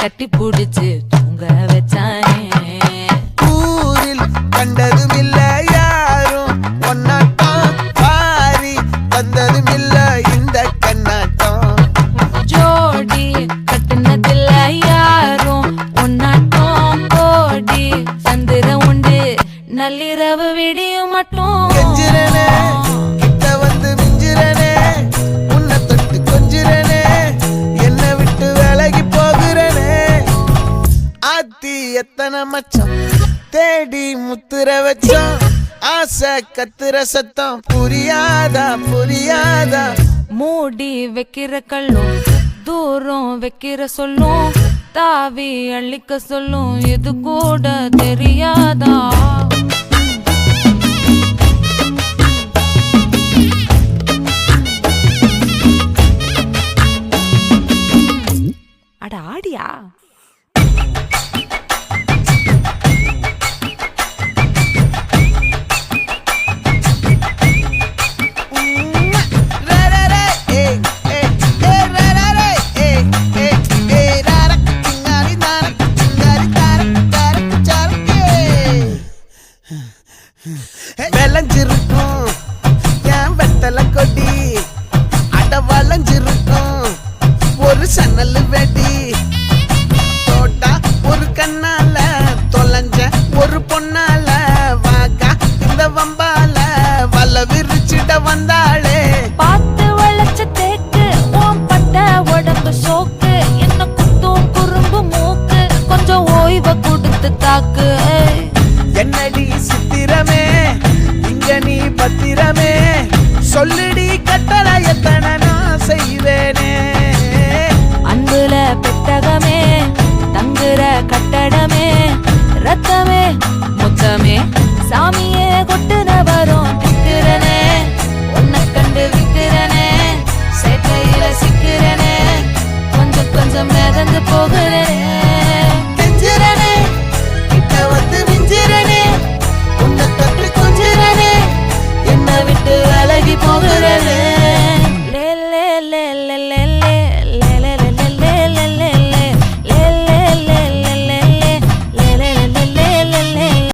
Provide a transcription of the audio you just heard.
கட்டி புடிச்சு தூங்க வச்சானே. ஊரில் கண்டதும் இல்ல யாரும் ஒன்னாட்டம், பாரி வந்ததும் இல்ல இந்த கண்ணாட்டம். ஜோடி கட்டுனதில்ல யாரும் ஒன்னாட்டம், கோடி சந்திர உண்டு நள்ளிரவு விடியும் மட்டும். கெஞ்சிரனே கிட்ட வந்து மிஞ்சிரனே, உன்னை தொட்டு கொஞ்சிரனே, என்னை விட்டு விலகி போகிறனே. ஆத்தி எத்தனை மச்சம் தேடி முத்துற வச்சோம், ஆசை கத்துற சத்தம் புரியாதா புரியாதா. மூடி வைக்கிற கல்லும் தூரம் வைக்கிற சொல்லும், தாவி அள்ளிக்க சொல்லும் இது கூட தெரியாதா. அட ஆடியா. விளைஞ்சிருக்கும் என் வெத்தலை கொடி, அட வளைஞ்சிருக்கும் ஒரு சன்னல் வெடி.